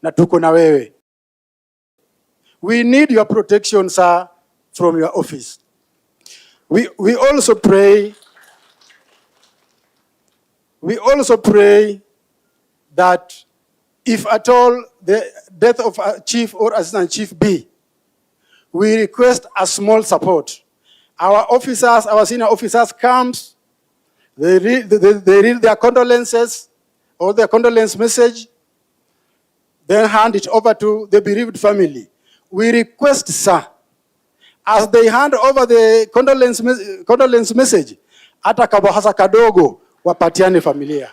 na tuko na wewe. We need your protection, sir, from your office. We also pray that if at all the death of a chief or assistant chief be, we request a small support. Our officers, our senior officers comes, they read their condolences or their condolence message, then hand it over to the bereaved family. We request, sir, as they hand over the condolence message, hata kabahasa kadogo wapatiane familia.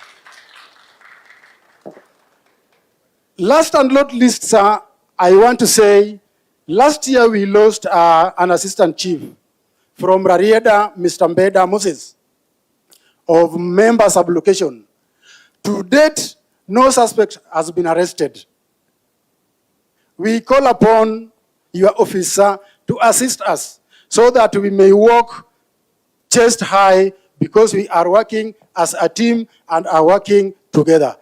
Last and not least, sir, I want to say, last year we lost an assistant chief from Rarieda, Mr. Mbeda Moses, of member sublocation. To date, no suspect has been arrested. We call upon your officer to assist us so that we may walk chest high, because we are working as a team and are working together.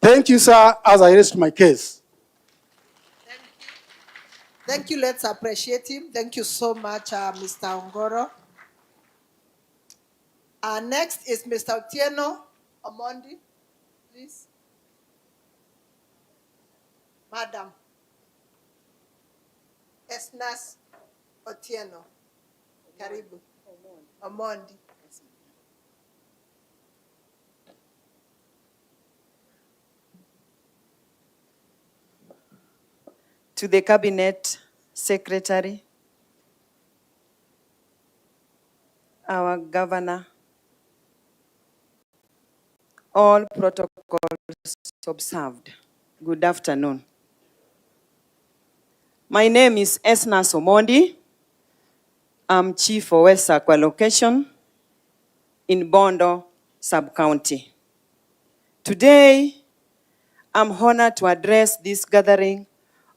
Thank you, sir, as I rest my case. Thank you. Let's appreciate him. Thank you so much, Mr. Ongoro. Next is Mr. Otieno Omondi, please. Madam Esnas Otieno. Karibu. Omondi. To the Cabinet Secretary, our Governor, all protocols observed. Good afternoon. My name is Esnas Omondi. I'm Chief for West Sakwa location in Bondo Sub-County. Today, I'm honored to address this gathering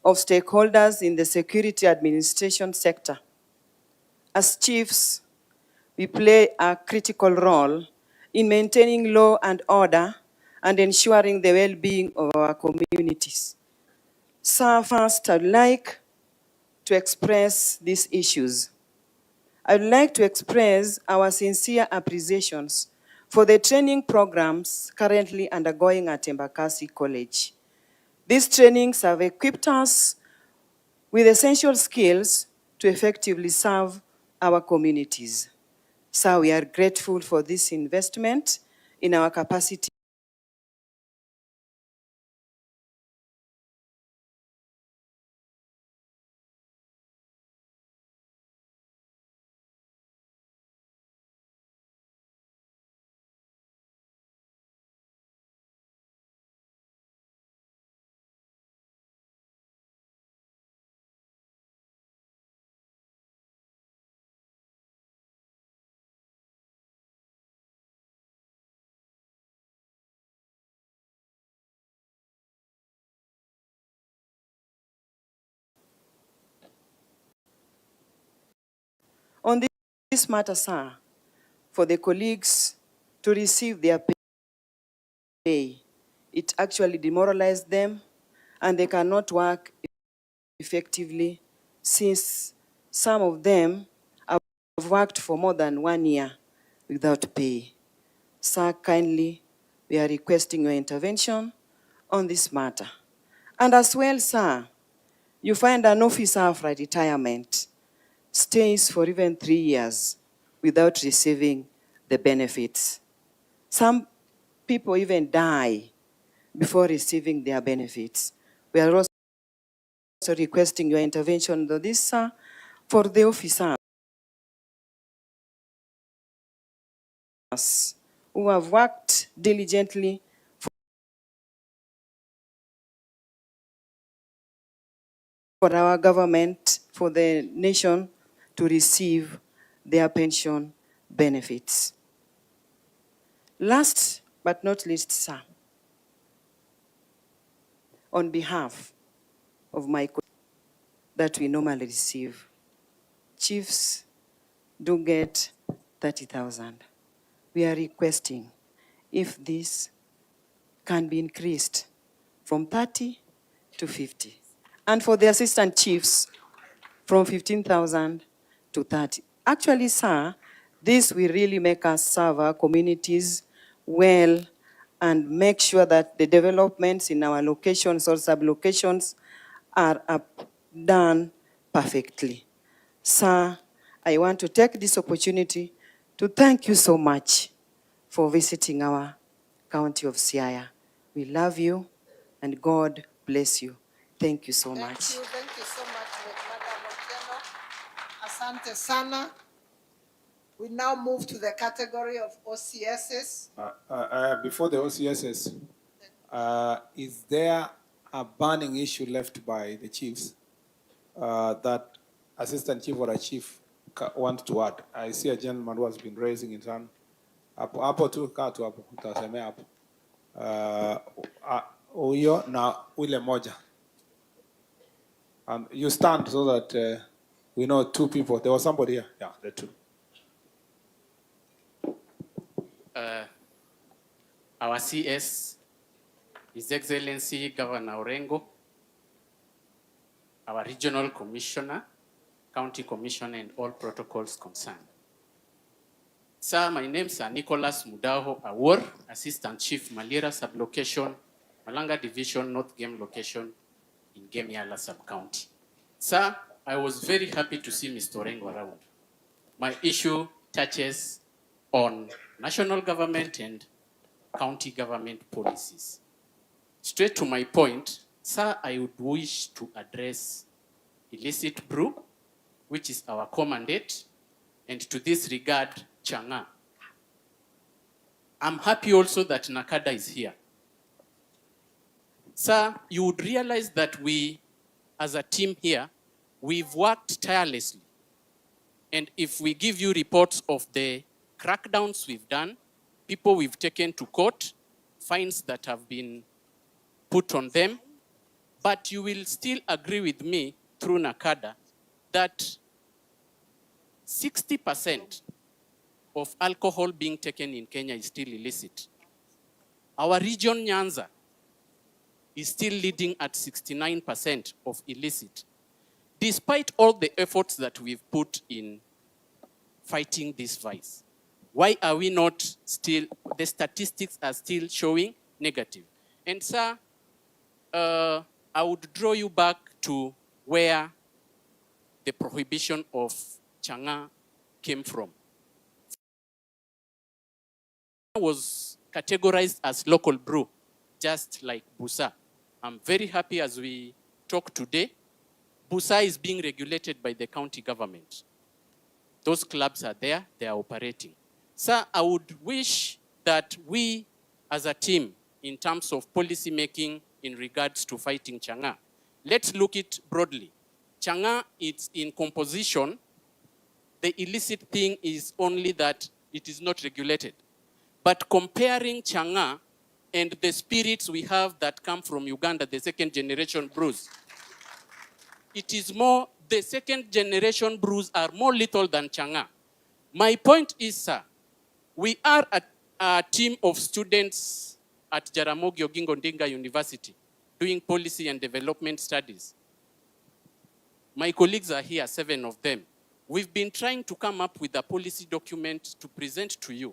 of stakeholders in the security administration sector. As chiefs, we play a critical role in maintaining law and order and ensuring the well-being of our communities. So first, I'd like to express these issues. I'd like to express our sincere appreciations for the training programs currently undergoing at Embakasi College. These trainings have equipped us with essential skills to effectively serve our communities. So we are grateful for this investment in our capacity. On this matter, sir, for the colleagues to receive their pay, it actually demoralized them and they cannot work effectively since some of them have worked for more than 1 year without pay. Sir, kindly, we are requesting your intervention on this matter. And as well, sir, you find an officer of retirement stays for even 3 years without receiving the benefits. Some people even die before receiving their benefits. We are also requesting your intervention on this, sir, for the officers who have worked diligently for our government, for the nation to receive their pension benefits. Last but not least, sir, on behalf of my colleagues that we normally receive, chiefs do get 30,000. We are requesting if this can be increased from 30 to 50. And for the assistant chiefs, from 15,000 to 30. Actually, sir, this will really make us serve our communities well and make sure that the developments in our locations or sub-locations are done perfectly. Sir, I want to take this opportunity to thank you so much for visiting our county of Siaya. We love you and God bless you. Thank you so much. Thank you so much, Madam Otieno. Asante sana. We now move to the category of OCSs. Before the OCSs, is there a burning issue left by the chiefs that assistant chief or a chief want to add? I see a gentleman who has been raising his hand. Hapo tu kaa tu hapo, utasemea hapo. Huyo na ule moja. You stand so that we know two people. There was somebody here. Yeah, the two. Our CS, His Excellency Governor Orengo, our Regional Commissioner, County Commissioner, and all protocols concerned. Sir, my name is Nicholas Mudaho Awor, Assistant Chief, Malira Sublocation, Malanga Division, North Game Location in Gemiala Sub-County. Sir, I was very happy to see Mr. Orengo around. My issue touches on national government and county government policies. Straight to my point, sir, I would wish to address illicit brew, which is our commandate, and to this regard, Changa. I'm happy also that Nakada is here. Sir, you would realize that we, as a team here, we've worked tirelessly. And if we give you reports of the crackdowns we've done, people we've taken to court, fines that have been put on them, but you will still agree with me through Nakada that 60% of alcohol being taken in Kenya is still illicit. Our region, Nyanza, is still leading at 69% of illicit, despite all the efforts that we've put in fighting this vice. Why are we not still, the statistics are still showing negative? And sir, I would draw you back to where the prohibition of Changa came from. It was categorized as local brew, just like Busa. I'm very happy as we talk today, Busa is being regulated by the county government. Those clubs are there, they are operating. Sir, I would wish that we as a team, in terms of policy making in regards to fighting Changa, let's look it broadly. Changa, it's in composition. The illicit thing is only that it is not regulated. But comparing Changa and the spirits we have that come from Uganda, the second generation brews, it is more, the second generation brews are more lethal than Changa. My point is, sir, we are a team of students at Jaramogi Oginga Odinga University doing policy and development studies. My colleagues are here, 7 of them. We've been trying to come up with a policy document to present to you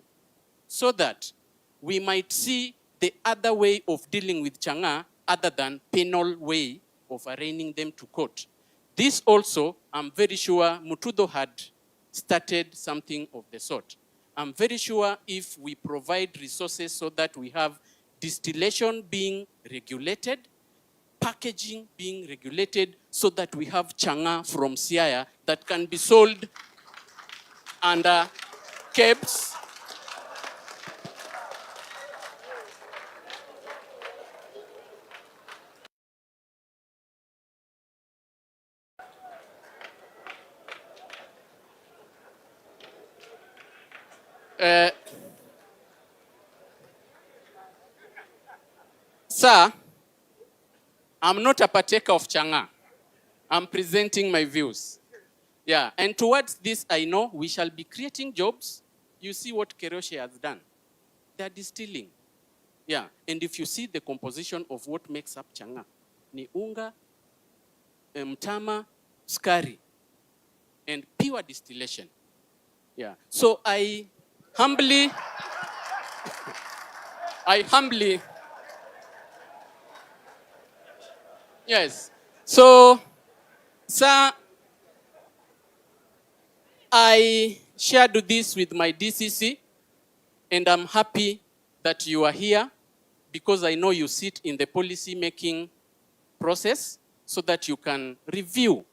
so that we might see the other way of dealing with Changa other than penal way of arraigning them to court. This also, I'm very sure Mutudo had started something of the sort. I'm very sure if we provide resources so that we have distillation being regulated, packaging being regulated, so that we have Changa from Siaya that can be sold under cabs. Sir, I'm not a partaker of Changa. I'm presenting my views. Yeah, and towards this, I know we shall be creating jobs. You see what Keroche has done. They're distilling. Yeah, and if you see the composition of what makes up Changa, ni unga, mtama, sukari, and pure distillation. Yeah. So I humbly, yes. So, sir, I shared this with my DCC, and I'm happy that you are here because I know you sit in the policy making process so that you can review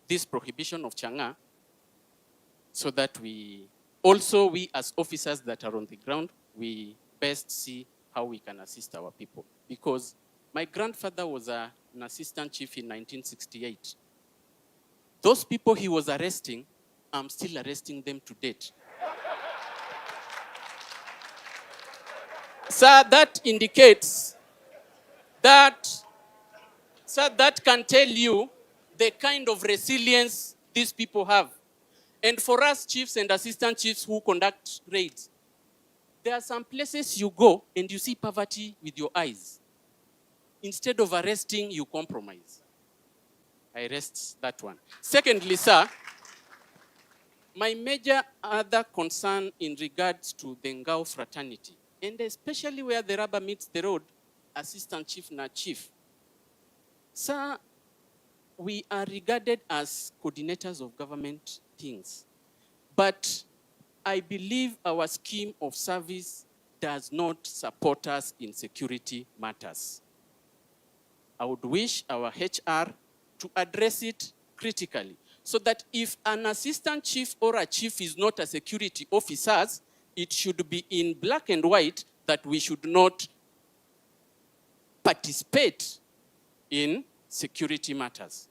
this prohibition of chang'aa, so that we as officers that are on the ground, we best see how we can assist our people. Because my grandfather was an assistant chief in 1968. Those people he was arresting, I'm still arresting them to date. Sir, that indicates that, sir, that can tell you the kind of resilience these people have. And for us chiefs and assistant chiefs who conduct raids, there are some places you go and you see poverty with your eyes. Instead of arresting, you compromise. I arrest that one. Secondly, sir, my major other concern in regards to the Ngao fraternity, and especially where the rubber meets the road, assistant chief na chief. Sir, we are regarded as coordinators of government things, but I believe our scheme of service does not support us in security matters. I would wish our HR to address it critically, so that if an assistant chief or a chief is not a security officer, it should be in black and white that we should not participate in security matters.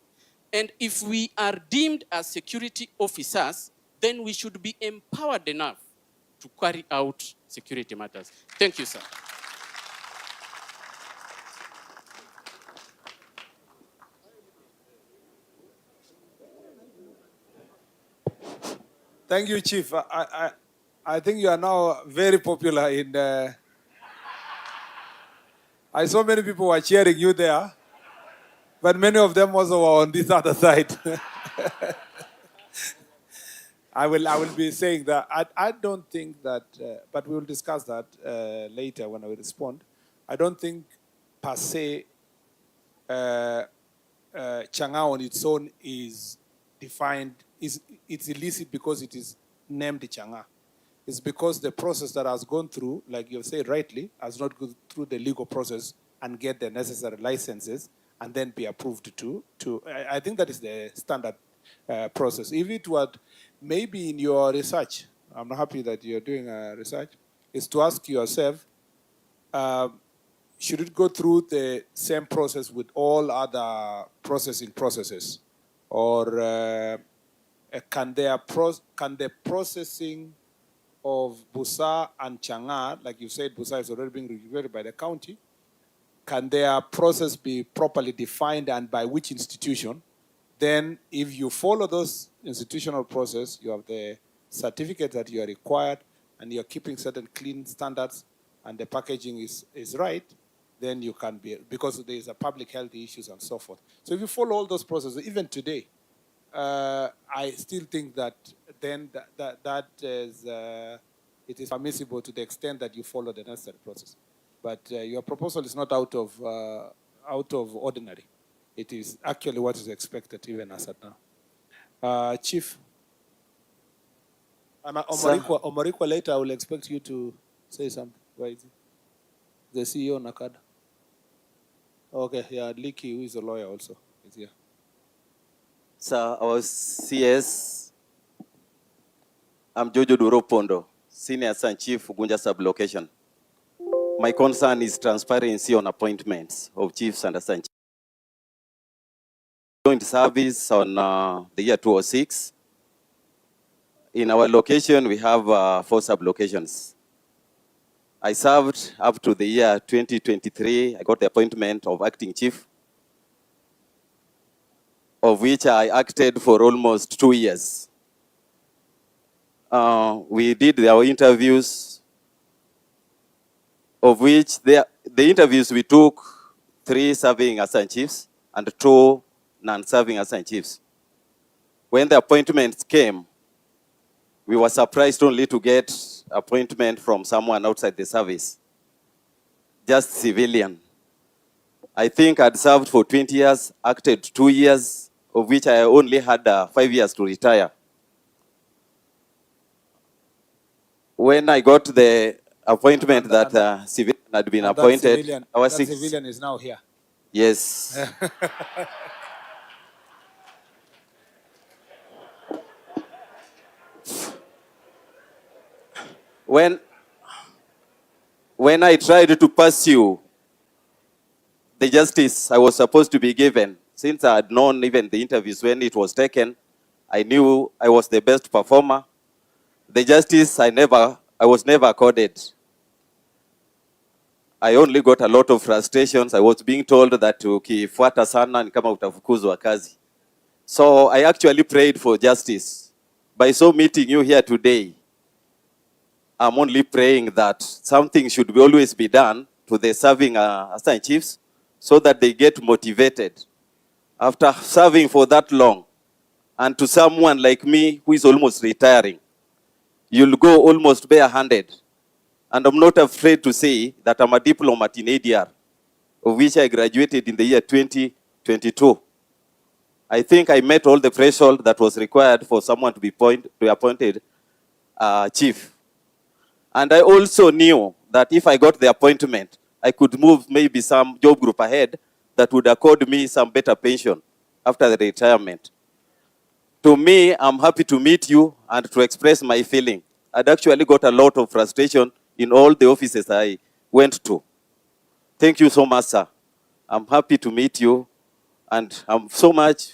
And if we are deemed as security officers, then we should be empowered enough to carry out security matters. Thank you, sir. Thank you, Chief. I think you are now very popular in I saw many people were cheering you there, but many of them also were on this other side. I will be saying that. I don't think that, but we will discuss that later when I will respond. I don't think per se chang'aa on its own is defined, it's illicit because it is named chang'aa. It's because the process that has gone through, like you said rightly, has not gone through the legal process and get the necessary licenses and then be approved to I think that is the standard process. If it were maybe in your research, I'm not happy that you're doing research, is to ask yourself, should it go through the same process with all other processing processes? Or can the processing of busa and chang'aa, like you said, busa is already being regulated by the county, can their process be properly defined and by which institution? Then if you follow those institutional process, you have the certificate that you are required and you're keeping certain clean standards and the packaging is right, then you can be, because there is a public health issues and so forth. So if you follow all those processes, even today, I still think that then that is, it is permissible to the extent that you follow the necessary process. But your proposal is not out of ordinary. It is actually what is expected even as at now. Chief, Omarikwa, later I will expect you to say something. Where is it? The CEO Nakada. Okay, yeah, Liki, who is a lawyer also, is here. Sir, our CS, I'm Jojo Duropondo, Senior Assistant Chief, Ugunja Sub-Location. My concern is transparency on appointments of chiefs and assistant chiefs. Joined service on the year 2006. In our location, we have 4 sub-locations. I served up to the year 2023. I got the appointment of acting chief, of which I acted for almost 2 years. We did our interviews, of which the interviews we took 3 serving assistant chiefs and 2 non-serving assistant chiefs. When the appointments came, we were surprised only to get appointment from someone outside the service, just civilian. I think I'd served for 20 years, acted 2 years, of which I only had 5 years to retire. When I got the appointment that civilian had been appointed, that civilian is now here. Yes. When I tried to pursue the justice I was supposed to be given, since I had known even the interviews when it was taken, I knew I was the best performer. The justice I was never accorded. I only got a lot of frustrations. I was being told that ukifuata sana ni kama utafukuzwa kazi. So I actually prayed for justice. By so meeting you here today, I'm only praying that something should always be done to the serving assistant chiefs so that they get motivated. After serving for that long, and to someone like me who is almost retiring, you'll go almost barehanded. And I'm not afraid to say that I'm a diplomat in ADR, of which I graduated in the year 2022. I think I met all the threshold that was required for someone to be appointed chief. And I also knew that if I got the appointment, I could move maybe some job group ahead that would accord me some better pension after the retirement. To me, I'm happy to meet you and to express my feeling. I'd actually got a lot of frustration in all the offices I went to. Thank you so much, sir. I'm happy to meet you, and I'm so much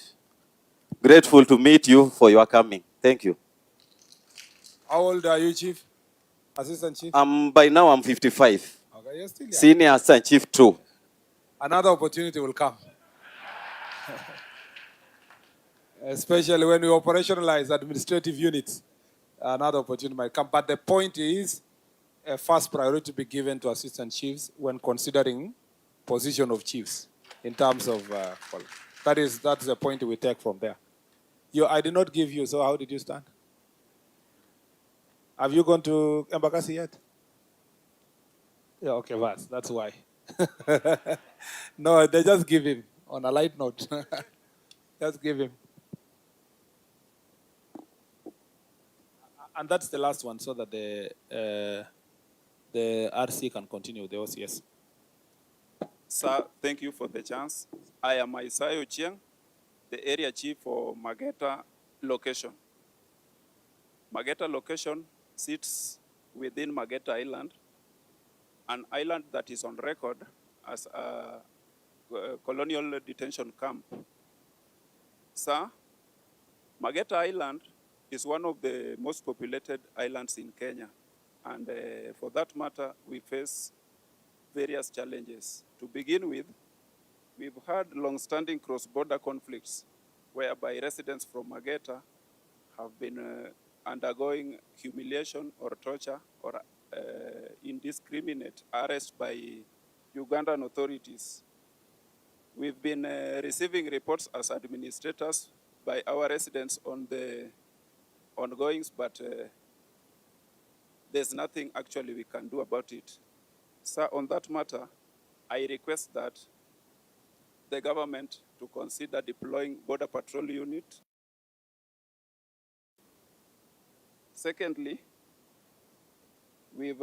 grateful to meet you for your coming. Thank you. How old are you, Chief? Assistant Chief? By now, I'm 55. Okay, you're still young. Senior Assistant Chief 2. Another opportunity will come. Especially when we operationalize administrative units. Another opportunity might come. But the point is, a first priority to be given to assistant chiefs when considering position of chiefs in terms of that's the point we take from there. I did not give you, so how did you stand? Have you gone to Embakasi yet? Yeah, okay, that's why. No, they just give him on a light note. Just give him. And that's the last one, so that the RC can continue with the OCS. Sir, thank you for the chance. I am Isayo Chiang, the area chief for Mageta location. Mageta location sits within Mageta Island, an island that is on record as a colonial detention camp. Sir, Mageta Island is one of the most populated islands in Kenya. And for that matter, we face various challenges. To begin with, we've had long-standing cross-border conflicts whereby residents from Mageta have been undergoing humiliation or torture or indiscriminate arrest by Ugandan authorities. We've been receiving reports as administrators by our residents on the ongoings, but there's nothing actually we can do about it. Sir, on that matter, I request that the government to consider deploying Border Patrol unit. Secondly, we've